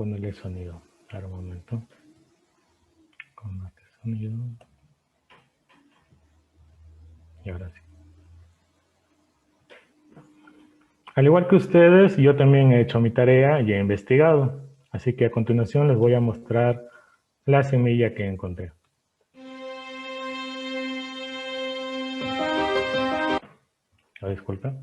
Ponerle sonido. Ahora un momento. Con este sonido. Y ahora sí. Al igual que ustedes, yo también he hecho mi tarea y he investigado. Así que a continuación les voy a mostrar la semilla que encontré. Disculpa.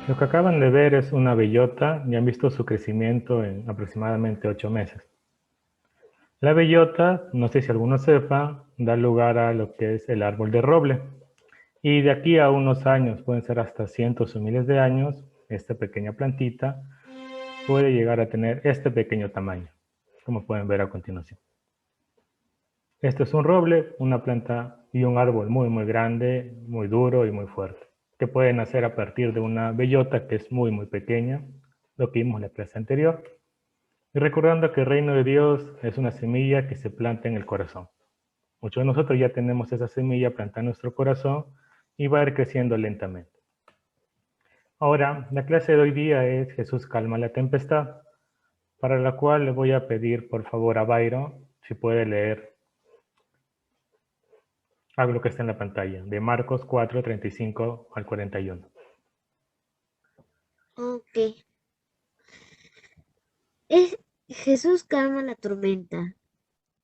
Lo que acaban de ver es una bellota y han visto su crecimiento en aproximadamente 8 meses. La bellota, no sé si alguno sepa, da lugar a lo que es el árbol de roble. Y de aquí a unos años, pueden ser hasta cientos o miles de años, esta pequeña plantita puede llegar a tener este pequeño tamaño, como pueden ver a continuación. Este es un roble, una planta y un árbol muy grande, muy duro y muy fuerte, que puede nacer a partir de una bellota que es muy pequeña, lo que vimos en la clase anterior. Y recordando que el reino de Dios es una semilla que se planta en el corazón. Muchos de nosotros ya tenemos esa semilla plantada en nuestro corazón y va a ir creciendo lentamente. Ahora, la clase de hoy día es Jesús calma la tempestad, para la cual le voy a pedir por favor a Byron si puede leer algo que está en la pantalla, de Marcos 4, 35 al 41. Ok. Jesús calma la tormenta.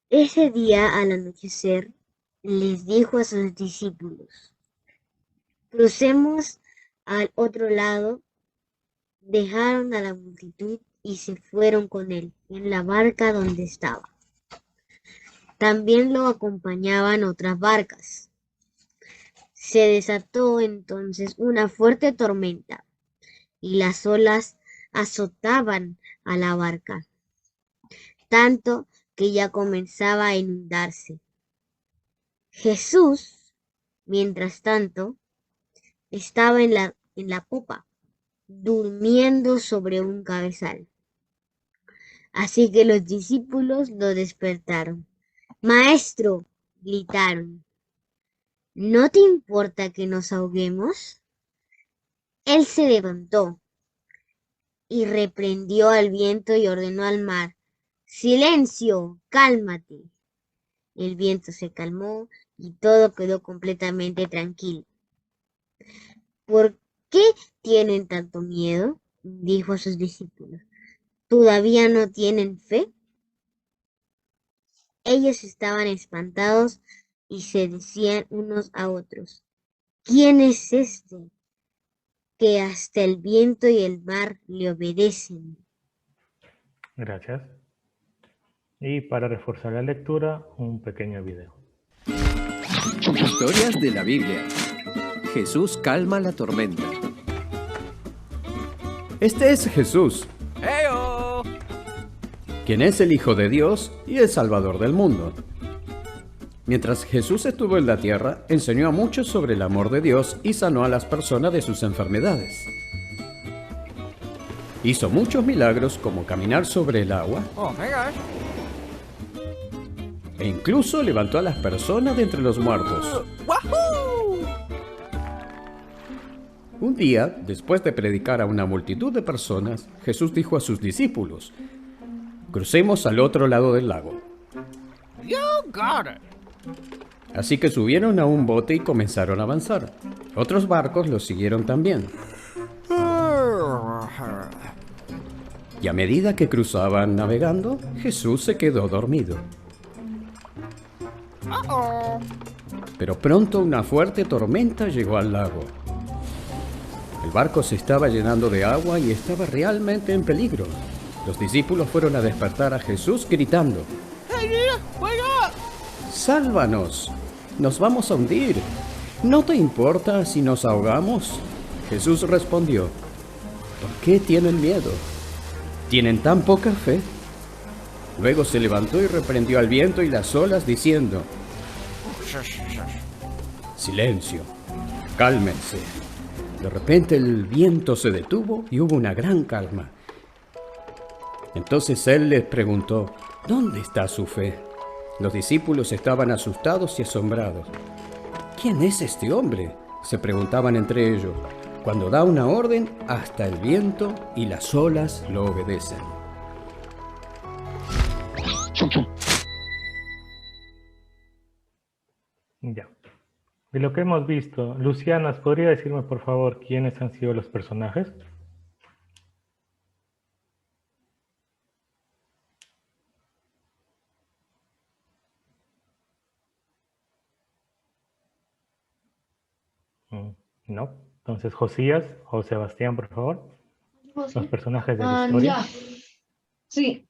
Ese día, al anochecer, les dijo a sus discípulos: crucemos al otro lado. Dejaron a la multitud y se fueron con él en la barca donde estaba. También lo acompañaban otras barcas. Se desató entonces una fuerte tormenta y las olas azotaban a la barca, tanto que ya comenzaba a inundarse. Jesús, mientras tanto, estaba en la popa, durmiendo sobre un cabezal. Así que los discípulos lo despertaron. Maestro, gritaron, ¿no te importa que nos ahoguemos? Él se levantó y reprendió al viento y ordenó al mar: ¡Silencio! ¡Cálmate! El viento se calmó y todo quedó completamente tranquilo. ¿Por qué tienen tanto miedo? Dijo a sus discípulos. ¿Todavía no tienen fe? Ellos estaban espantados y se decían unos a otros: ¿Quién es este que hasta el viento y el mar le obedecen? Gracias. Y para reforzar la lectura, un pequeño video. Historias de la Biblia. Jesús calma la tormenta. Este es Jesús, ¡Heyo! quien es el Hijo de Dios y el Salvador del mundo. Mientras Jesús estuvo en la tierra, enseñó a muchos sobre el amor de Dios y sanó a las personas de sus enfermedades. Hizo muchos milagros como caminar sobre el agua Oh my gosh. e incluso levantó a las personas de entre los muertos. ¡Wahoo! Un día, después de predicar a una multitud de personas, Jesús dijo a sus discípulos: "Crucemos al otro lado del lago". You got it. Así que subieron a un bote y comenzaron a avanzar. Otros barcos los siguieron también. Y a medida que cruzaban navegando, Jesús se quedó dormido. Pero pronto una fuerte tormenta llegó al lago. El barco se estaba llenando de agua y estaba realmente en peligro. Los discípulos fueron a despertar a Jesús gritando: Hey, wake up! ¡Sálvanos! ¡Nos vamos a hundir! ¿No te importa si nos ahogamos? Jesús respondió: ¿por qué tienen miedo? ¿Tienen tan poca fe? Luego se levantó y reprendió al viento y las olas diciendo: silencio, cálmense. De repente el viento se detuvo y hubo una gran calma. Entonces él les preguntó: ¿dónde está su fe? Los discípulos estaban asustados y asombrados. ¿Quién es este hombre?, se preguntaban entre ellos. Cuando da una orden, hasta el viento y las olas lo obedecen. Ya. De lo que hemos visto, Luciana, ¿podría decirme por favor quiénes han sido los personajes? No. Entonces, Josías o Sebastián, por favor. Los personajes de la historia. Ya, sí.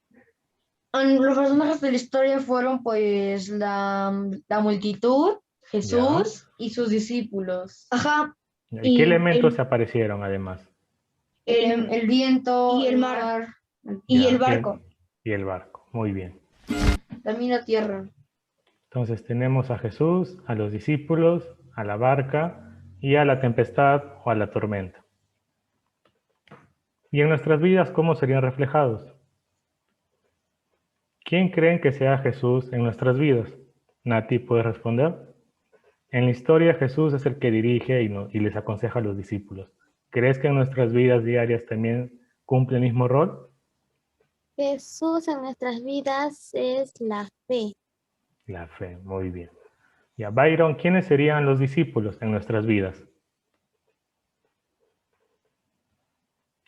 Los personajes de la historia fueron pues la multitud, Jesús y sus discípulos. Ajá. ¿Y qué elementos se aparecieron además? El viento, y el mar. mar, Y Ya, el barco. Y el barco, muy bien. también la tierra. Entonces tenemos a Jesús, a los discípulos, a la barca y a la tempestad o a la tormenta. ¿Y en nuestras vidas cómo serían reflejados? ¿Quién creen que sea Jesús en nuestras vidas? Nati, ¿puedes responder? En la historia Jesús es el que dirige y les aconseja a los discípulos. ¿Crees que en nuestras vidas diarias también cumple el mismo rol? Jesús en nuestras vidas es la fe. La fe, muy bien. Ya, Byron, ¿quiénes serían los discípulos en nuestras vidas?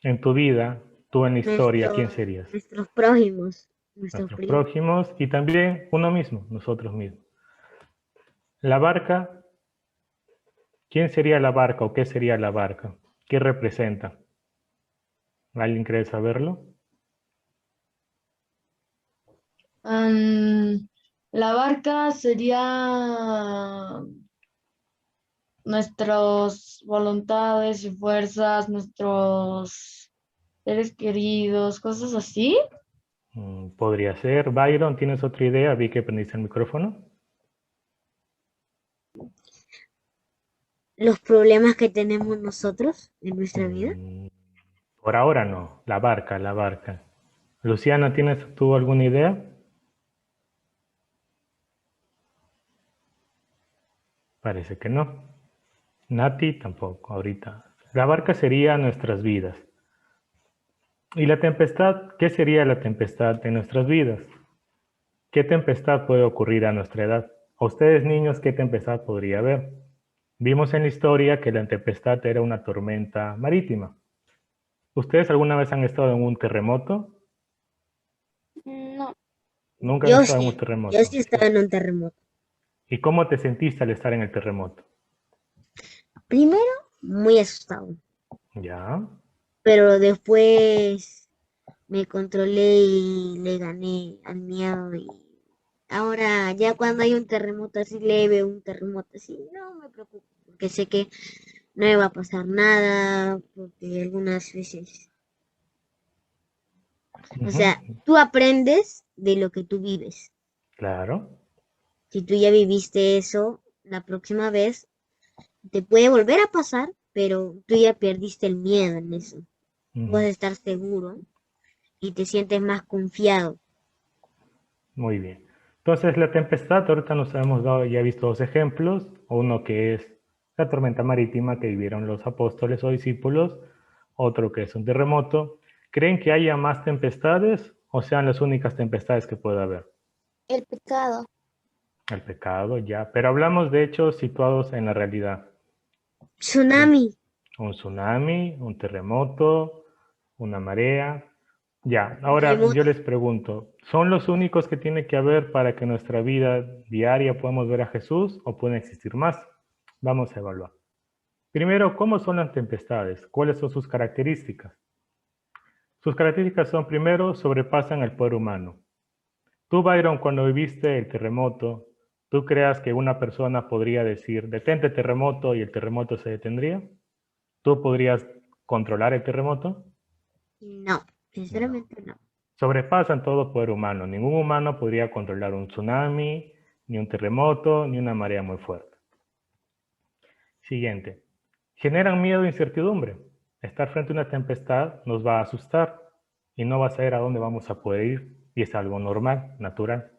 En tu vida, tú en la historia, ¿quién serías? Nuestros prójimos, nuestros Nuestros primos. prójimos y también uno mismo, nosotros mismos. La barca, ¿quién sería la barca o qué sería la barca? ¿Qué representa? ¿Alguien quiere saberlo? La barca sería nuestras voluntades y fuerzas, nuestros seres queridos, cosas así. Podría ser. Byron, ¿tienes otra idea? Vi que prendiste el micrófono. Los problemas que tenemos nosotros en nuestra vida. Por ahora no. La barca, la barca. Luciana, ¿tienes tú alguna idea? Parece que no. Nati tampoco, ahorita. La barca sería nuestras vidas. ¿Y la tempestad? ¿Qué sería la tempestad en nuestras vidas? ¿Qué tempestad puede ocurrir a nuestra edad? A ustedes, niños, ¿qué tempestad podría haber? Vimos en la historia que la tempestad era una tormenta marítima. ¿Ustedes alguna vez han estado en un terremoto? No, Nunca han Yo estado en un sí, yo terremoto. sí estaba en un terremoto. ¿Y cómo te sentiste al estar en el terremoto? Primero, muy asustado, Ya. pero después me controlé y le gané al miedo y ahora ya cuando hay un terremoto así leve, un terremoto así, no me preocupo, porque sé que no me va a pasar nada, porque algunas veces, o Ujú. sea, tú aprendes de lo que tú vives. Claro. Si tú ya viviste eso, la próxima vez te puede volver a pasar, pero tú ya perdiste el miedo en eso. Tú vas Ujú. a estar seguro y te sientes más confiado. Muy bien. Entonces, la tempestad, ahorita nos hemos dado, ya visto dos ejemplos. Uno que es la tormenta marítima que vivieron los apóstoles o discípulos, otro que es un terremoto. ¿Creen que haya más tempestades o sean las únicas tempestades que pueda haber? el pecado. El pecado, ya. Pero hablamos de hechos situados en la realidad. Tsunami. Un tsunami, un terremoto, una marea. Ya, ahora yo Maremoto. les pregunto, ¿son los únicos que tiene que haber para que en nuestra vida diaria podamos ver a Jesús o pueden existir más? Vamos a evaluar. Primero, ¿cómo son las tempestades? ¿Cuáles son sus características? Sus características son, primero, sobrepasan el poder humano. Tú, Byron, cuando viviste el terremoto, ¿tú creas que una persona podría decir, detente terremoto y el terremoto se detendría? ¿Tú podrías controlar el terremoto? No, No. sinceramente no. Sobrepasan todo poder humano. Ningún humano podría controlar un tsunami, ni un terremoto, ni una marea muy fuerte. Siguiente. Generan miedo e incertidumbre. Estar frente a una tempestad nos va a asustar y no va a saber a dónde vamos a poder ir y es algo normal, natural.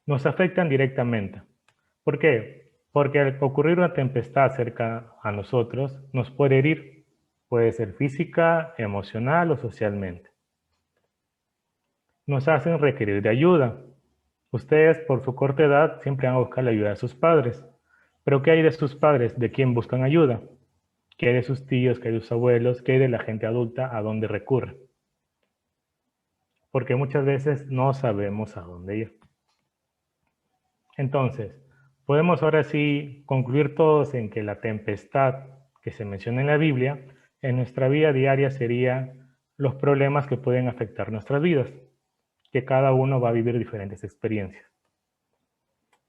Nos afectan directamente. ¿Por qué? Porque al ocurrir una tempestad cerca a nosotros nos puede herir. Puede ser física, emocional o socialmente. Nos hacen requerir de ayuda. Ustedes, por su corta edad, siempre van a buscar la ayuda de sus padres. Pero ¿qué hay de sus padres? ¿De quién buscan ayuda? ¿Qué hay de sus tíos? ¿Qué hay de sus abuelos? ¿Qué hay de la gente adulta? ¿A dónde recurren? Porque muchas veces no sabemos a dónde ir. Entonces, podemos ahora sí concluir todos en que la tempestad que se menciona en la Biblia, en nuestra vida diaria sería los problemas que pueden afectar nuestras vidas, que cada uno va a vivir diferentes experiencias.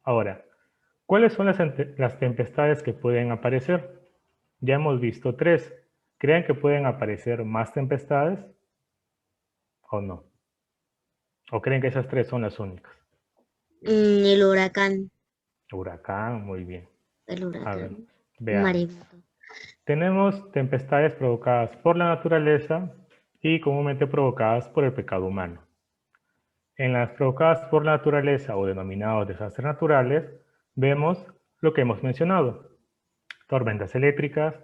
Ahora, ¿cuáles son las tempestades que pueden aparecer? Ya hemos visto tres. ¿Creen que pueden aparecer más tempestades o no? ¿O creen que esas tres son las únicas? El huracán, Huracán, muy bien. el A ver, huracán, un veamos. maremoto. Tenemos tempestades provocadas por la naturaleza y comúnmente provocadas por el pecado humano. En las provocadas por la naturaleza o denominados desastres naturales, vemos lo que hemos mencionado. Tormentas eléctricas,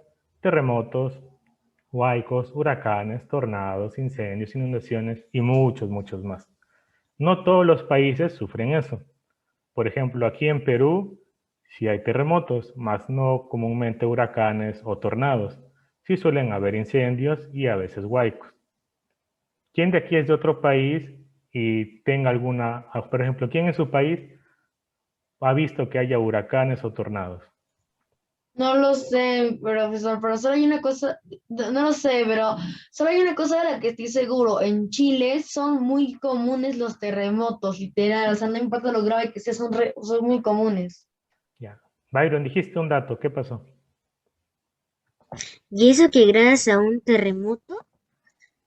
terremotos, huaicos, huracanes, tornados, incendios, inundaciones y muchos, muchos más. No todos los países sufren eso. Por ejemplo, aquí en Perú sí hay terremotos, más no comúnmente huracanes o tornados. Sí suelen haber incendios y a veces huaicos. ¿Quién de aquí es de otro país y tenga alguna, por ejemplo, quién en su país ha visto que haya huracanes o tornados? No lo sé, profesor, pero solo hay una cosa, no lo sé, pero solo hay una cosa de la que estoy seguro. En Chile son muy comunes los terremotos, literal, o sea, no importa lo grave que sea, son muy comunes. Ya. Byron, dijiste un dato, ¿qué pasó? Y eso que gracias a un terremoto,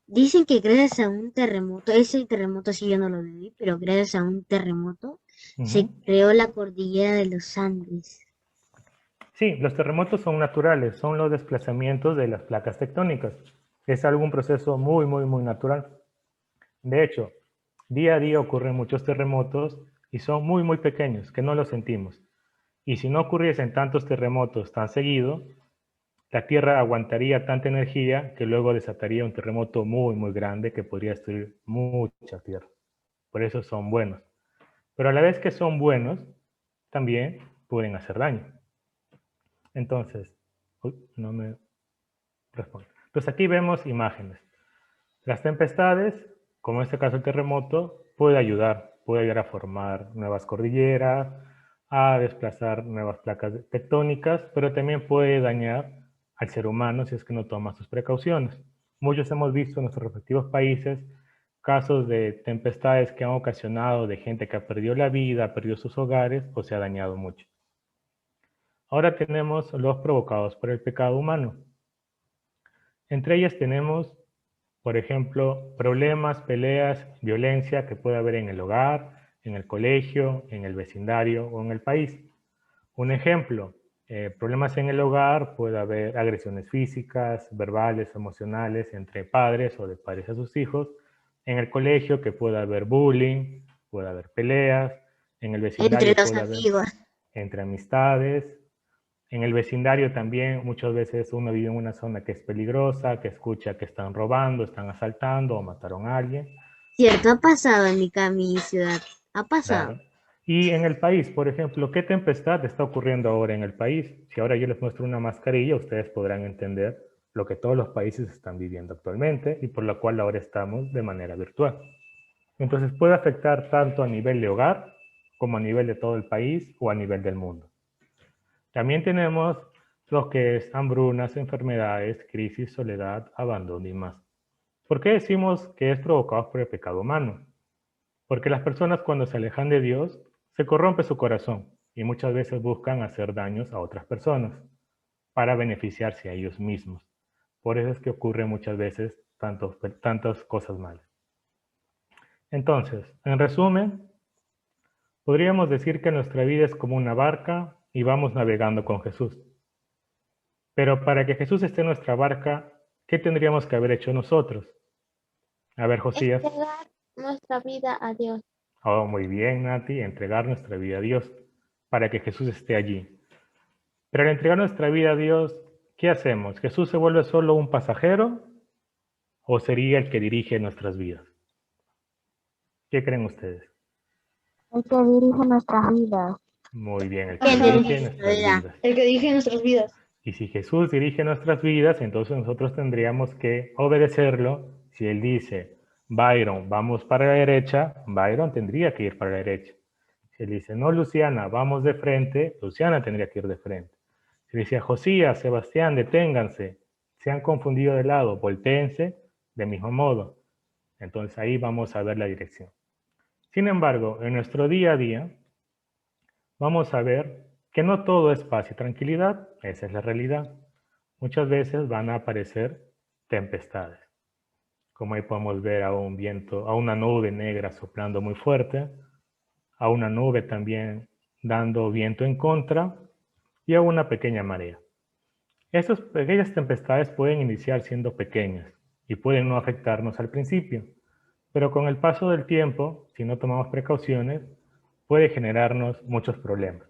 dicen que gracias a un terremoto, ese terremoto sí yo no lo viví, pero gracias a un terremoto se Ujú. creó la cordillera de los Andes. Sí, los terremotos son naturales, son los desplazamientos de las placas tectónicas. Es algún proceso muy, muy, muy natural. De hecho, día a día ocurren muchos terremotos y son muy, muy pequeños, que no los sentimos. Y si no ocurriesen tantos terremotos tan seguido, La Tierra aguantaría tanta energía que luego desataría un terremoto muy, muy grande que podría destruir mucha Tierra. Por eso son buenos. Pero a la vez que son buenos, también pueden hacer daño. Entonces, no me responde. Entonces aquí vemos imágenes. Las tempestades, como en este caso el terremoto, puede ayudar a formar nuevas cordilleras, a desplazar nuevas placas tectónicas, pero también puede dañar al ser humano si es que no toma sus precauciones. Muchos hemos visto en nuestros respectivos países casos de tempestades que han ocasionado de gente que ha perdido la vida, ha perdido sus hogares o se ha dañado mucho. Ahora tenemos los provocados por el pecado humano. Entre ellas tenemos, por ejemplo, problemas, peleas, violencia que puede haber en el hogar, en el colegio, en el vecindario o en el país. Un ejemplo, problemas en el hogar, puede haber agresiones físicas, verbales, emocionales entre padres o de padres a sus hijos. En el colegio que puede haber bullying, puede haber peleas. En el vecindario Entre los puede haber amigos. entre amistades. En el vecindario también muchas veces uno vive en una zona que es peligrosa, que escucha que están robando, están asaltando o mataron a alguien. Cierto, ha pasado en mi ciudad. Ha pasado. Claro. Y en el país, por ejemplo, ¿qué tempestad está ocurriendo ahora en el país? Si ahora yo les muestro una mascarilla, ustedes podrán entender lo que todos los países están viviendo actualmente y por lo cual ahora estamos de manera virtual. Entonces puede afectar tanto a nivel de hogar como a nivel de todo el país o a nivel del mundo. También tenemos lo que es hambrunas, enfermedades, crisis, soledad, abandono y más. ¿Por qué decimos que es provocado por el pecado humano? Porque las personas cuando se alejan de Dios, se corrompe su corazón y muchas veces buscan hacer daños a otras personas para beneficiarse a ellos mismos. Por eso es que ocurre muchas veces tantas cosas malas. Entonces, en resumen, podríamos decir que nuestra vida es como una barca y vamos navegando con Jesús. Pero para que Jesús esté en nuestra barca, ¿qué tendríamos que haber hecho nosotros? A ver, Josías. Entregar nuestra vida a Dios. Oh, muy bien, Nati, entregar nuestra vida a Dios para que Jesús esté allí. Pero al entregar nuestra vida a Dios, ¿qué hacemos? ¿Jesús se vuelve solo un pasajero o sería el que dirige nuestras vidas? ¿Qué creen ustedes? El que dirige nuestras vidas. Muy bien, el que ¿Quién dirige dirige nuestras nuestra vida? vidas. El que dirige nuestras vidas. Y si Jesús dirige nuestras vidas, entonces nosotros tendríamos que obedecerlo. Si Él dice, Byron, vamos para la derecha, Byron tendría que ir para la derecha. Si Él dice, no, Luciana, vamos de frente, Luciana tendría que ir de frente. Si dice, Josías, Sebastián, deténganse, se han confundido de lado, voltéense de mismo modo. Entonces ahí vamos a ver la dirección. Sin embargo, en nuestro día a día, vamos a ver que no todo es paz y tranquilidad, esa es la realidad. Muchas veces van a aparecer tempestades, como ahí podemos ver a un viento, a una nube negra soplando muy fuerte, a una nube también dando viento en contra y a una pequeña marea. Estas pequeñas tempestades pueden iniciar siendo pequeñas y pueden no afectarnos al principio, pero con el paso del tiempo, si no tomamos precauciones, puede generarnos muchos problemas.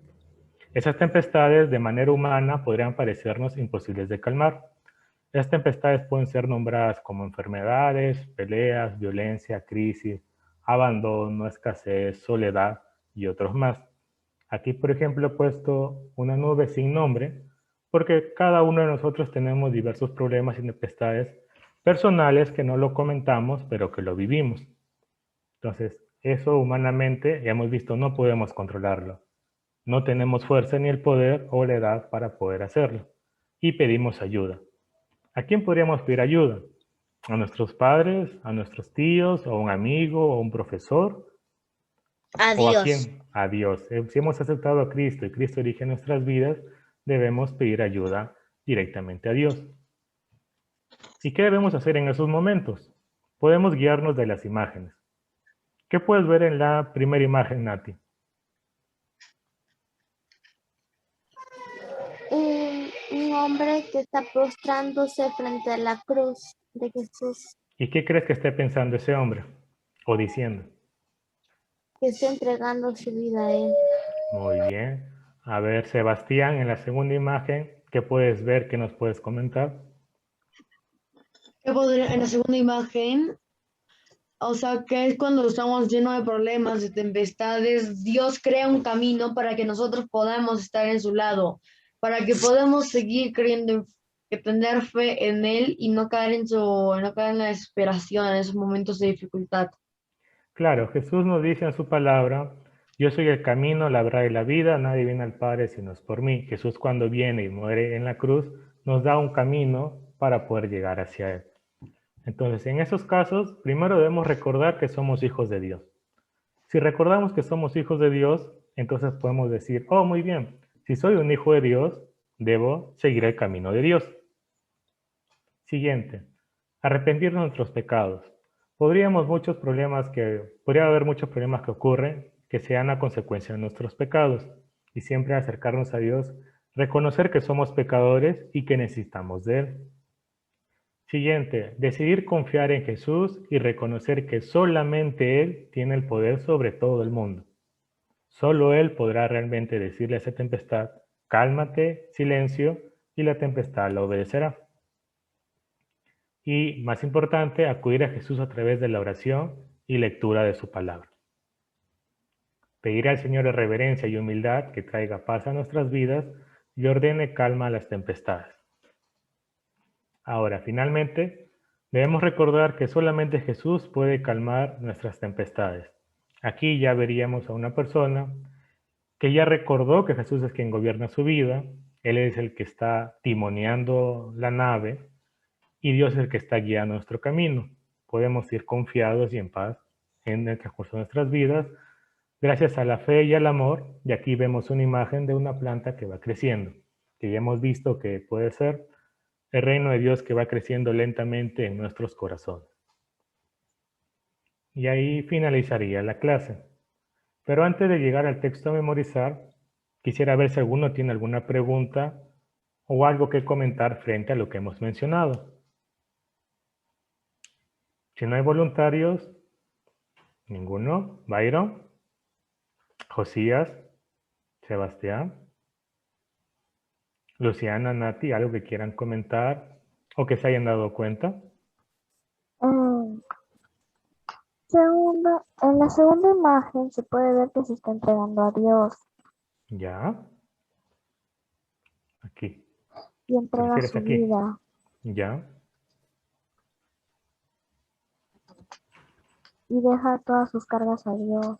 Esas tempestades de manera humana podrían parecernos imposibles de calmar. Estas tempestades pueden ser nombradas como enfermedades, peleas, violencia, crisis, abandono, escasez, soledad y otros más. Aquí, por ejemplo, he puesto una nube sin nombre porque cada uno de nosotros tenemos diversos problemas y tempestades personales que no lo comentamos, pero que lo vivimos. Entonces, eso humanamente, ya hemos visto, no podemos controlarlo. No tenemos fuerza ni el poder o la edad para poder hacerlo. Y pedimos ayuda. ¿A quién podríamos pedir ayuda? ¿A nuestros padres, a nuestros tíos, o a un amigo, o a un profesor? ¿O a Adiós. quién? A Dios. Si hemos aceptado a Cristo y Cristo dirige nuestras vidas, debemos pedir ayuda directamente a Dios. ¿Y qué debemos hacer en esos momentos? Podemos guiarnos de las imágenes. ¿Qué puedes ver en la primera imagen, Nati? Un hombre que está postrándose frente a la cruz de Jesús, ¿Y qué crees que esté pensando ese hombre? O diciendo. que está entregando su vida a él. Muy bien. A ver, Sebastián, en la segunda imagen, ¿Qué puedes ver? ¿Qué nos puedes comentar? En la segunda imagen, o sea, que es cuando estamos llenos de problemas, de tempestades, Dios crea un camino para que nosotros podamos estar en su lado, para que podamos seguir creyendo, que tener fe en Él y no caer no caer en la desesperación en esos momentos de dificultad. Claro, Jesús nos dice en su palabra, yo soy el camino, la verdad y la vida, nadie viene al Padre si no es por mí. Jesús cuando viene y muere en la cruz, nos da un camino para poder llegar hacia Él. Entonces, en esos casos, primero debemos recordar que somos hijos de Dios. Si recordamos que somos hijos de Dios, entonces podemos decir, oh, muy bien, si soy un hijo de Dios, debo seguir el camino de Dios. Siguiente, arrepentirnos de nuestros pecados. Podría haber muchos problemas que ocurren que sean a consecuencia de nuestros pecados, y siempre acercarnos a Dios, reconocer que somos pecadores y que necesitamos de Él. Siguiente, decidir confiar en Jesús y reconocer que solamente Él tiene el poder sobre todo el mundo. Solo Él podrá realmente decirle a esa tempestad, cálmate, silencio, y la tempestad la obedecerá. Y, más importante, acudir a Jesús a través de la oración y lectura de su palabra. Pedir al Señor en reverencia y humildad que traiga paz a nuestras vidas y ordene calma a las tempestades. Ahora, finalmente, debemos recordar que solamente Jesús puede calmar nuestras tempestades. Aquí ya veríamos a una persona que ya recordó que Jesús es quien gobierna su vida, Él es el que está timoneando la nave y Dios es el que está guiando nuestro camino. Podemos ir confiados y en paz en el transcurso de nuestras vidas, gracias a la fe y al amor, y aquí vemos una imagen de una planta que va creciendo, que ya hemos visto que puede ser el reino de Dios que va creciendo lentamente en nuestros corazones. Y ahí finalizaría la clase. Pero antes de llegar al texto a memorizar, quisiera ver si alguno tiene alguna pregunta o algo que comentar frente a lo que hemos mencionado. Si no hay voluntarios, ninguno. Byron, Josías, Sebastián, Luciana, Nati, algo que quieran comentar o que se hayan dado cuenta. En la segunda imagen se puede ver que se está entregando a Dios Ya. Aquí. y entrega refieres su aquí? vida. Ya. Y deja todas sus cargas a Dios.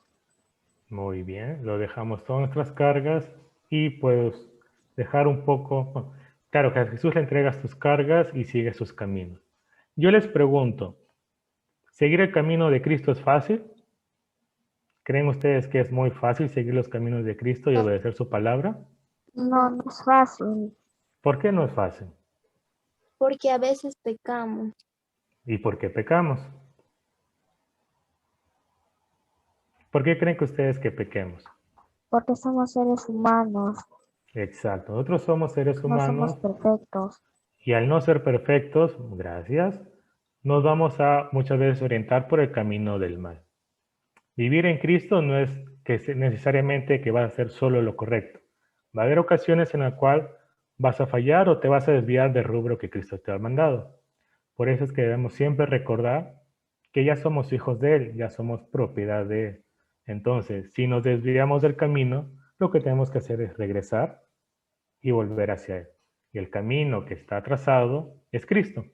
Muy bien. Lo dejamos todas nuestras cargas y puedes dejar un poco... Claro, que a Jesús le entregas tus cargas y sigue sus caminos. Yo les pregunto, ¿seguir el camino de Cristo es fácil? ¿Creen ustedes que es muy fácil seguir los caminos de Cristo y obedecer su palabra? No, no es fácil, ¿Por qué no es fácil? porque a veces pecamos. ¿Y por qué pecamos? ¿Por qué creen que ustedes que pequemos? Porque somos seres humanos, Exacto, nosotros somos seres no humanos somos perfectos. y al no ser perfectos, gracias, nos vamos a muchas veces orientar por el camino del mal. Vivir en Cristo no es necesariamente que vas a hacer solo lo correcto. Va a haber ocasiones en las cuales vas a fallar o te vas a desviar del rubro que Cristo te ha mandado. Por eso es que debemos siempre recordar que ya somos hijos de Él, ya somos propiedad de Él. Entonces, si nos desviamos del camino, lo que tenemos que hacer es regresar y volver hacia Él. Y el camino que está trazado es Cristo.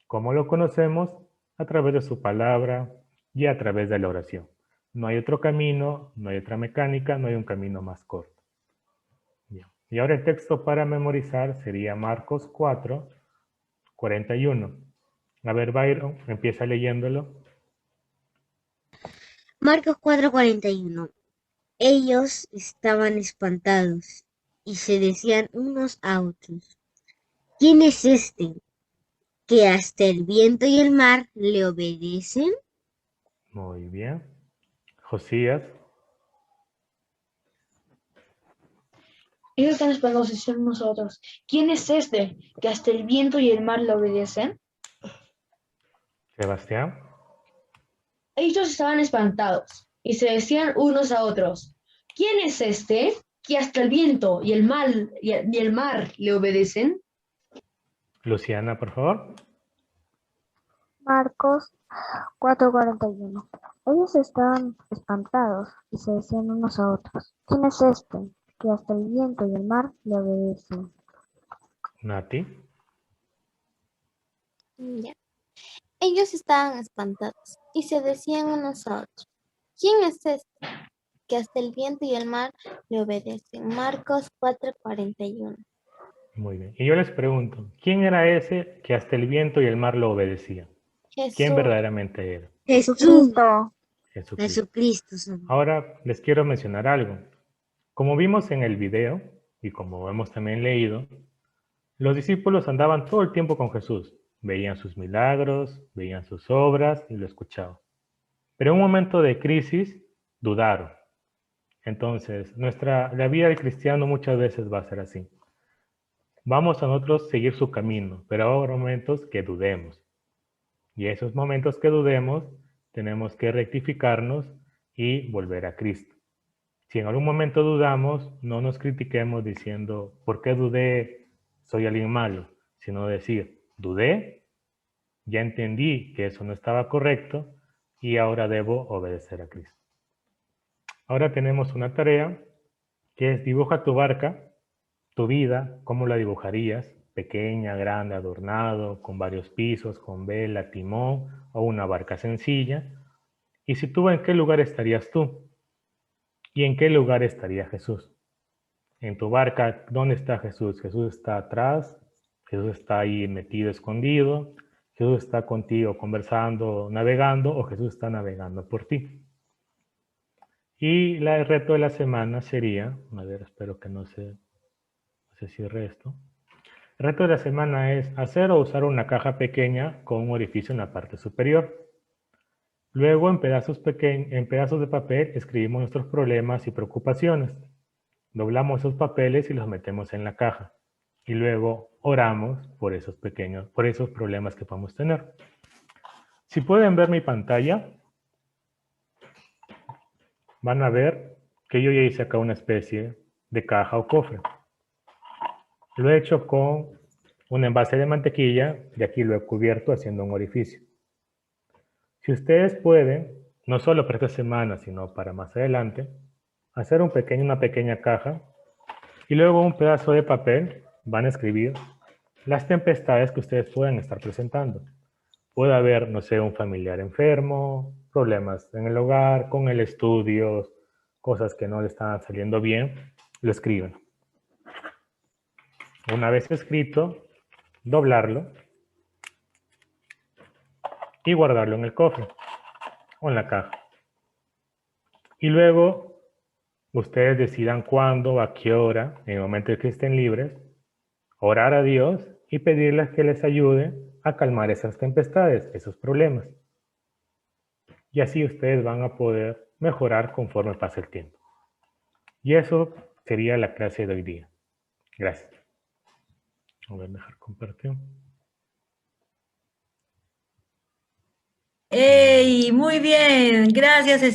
¿Cómo lo conocemos? A través de su palabra y a través de la oración. No hay otro camino, no hay otra mecánica, no hay un camino más corto. Bien. Y ahora el texto para memorizar sería Marcos 4, 41. A ver, Byron, empieza leyéndolo. Marcos 4:41. Ellos estaban espantados y se decían unos a otros, ¿quién es este que hasta el viento y el mar le obedecen? Muy bien. Josías. Ellos están espantados y son nosotros. ¿Quién es este que hasta el viento y el mar le obedecen? Sebastián. Ellos estaban espantados y se decían unos a otros, ¿quién es este que hasta el viento y el mar le obedecen? Luciana, por favor. Marcos 4:41. Ellos estaban espantados y se decían unos a otros: ¿Quién es este, que hasta el viento y el mar le obedecen? Nati. Ya. Ellos estaban espantados y se decían unos a otros: ¿Quién es este, que hasta el viento y el mar le obedecen? Marcos 4:41. Muy bien. Y yo les pregunto, ¿quién era ese que hasta el viento y el mar lo obedecían? ¿Quién Jesús. verdaderamente era? Jesucristo. Jesucristo. Jesucristo. Señor. Ahora les quiero mencionar algo. Como vimos en el video y como hemos también leído, los discípulos andaban todo el tiempo con Jesús. Veían sus milagros, veían sus obras y lo escuchaban. Pero en un momento de crisis, dudaron. Entonces, la vida del cristiano muchas veces va a ser así. Vamos a nosotros seguir su camino, pero habrá momentos que dudemos. Y esos momentos que dudemos, tenemos que rectificarnos y volver a Cristo. Si en algún momento dudamos, no nos critiquemos diciendo, ¿por qué dudé? Soy alguien malo. Sino decir, dudé, ya entendí que eso no estaba correcto y ahora debo obedecer a Cristo. Ahora tenemos una tarea que es dibuja tu barca, tu vida, ¿cómo la dibujarías? Pequeña, grande, adornado, con varios pisos, con vela, timón o una barca sencilla. Y si tú, ¿en qué lugar estarías tú? ¿Y en qué lugar estaría Jesús? En tu barca, ¿dónde está Jesús? Jesús está atrás, Jesús está ahí metido, escondido, Jesús está contigo conversando, navegando, o Jesús está navegando por ti. Y el reto de la semana sería, a ver, espero que no se cierre esto. El reto de la semana es hacer o usar una caja pequeña con un orificio en la parte superior. Luego, en pedazos de papel, escribimos nuestros problemas y preocupaciones. Doblamos esos papeles y los metemos en la caja. Y luego oramos por esos problemas que podemos tener. Si pueden ver mi pantalla, van a ver que yo ya hice acá una especie de caja o cofre. Lo he hecho con un envase de mantequilla y aquí lo he cubierto haciendo un orificio. Si ustedes pueden, no solo para esta semana, sino para más adelante, hacer una pequeña caja y luego un pedazo de papel van a escribir las tempestades que ustedes pueden estar presentando. Puede haber, no sé, un familiar enfermo, problemas en el hogar, con el estudio, cosas que no le están saliendo bien, lo escriben. Una vez escrito, doblarlo y guardarlo en el cofre o en la caja. Y luego ustedes decidan cuándo, a qué hora, en el momento en que estén libres, orar a Dios y pedirles que les ayude a calmar esas tempestades, esos problemas. Y así ustedes van a poder mejorar conforme pase el tiempo. Y eso sería la clase de hoy día. Gracias. Voy a dejar compartir. ¡Ey! Muy bien, gracias.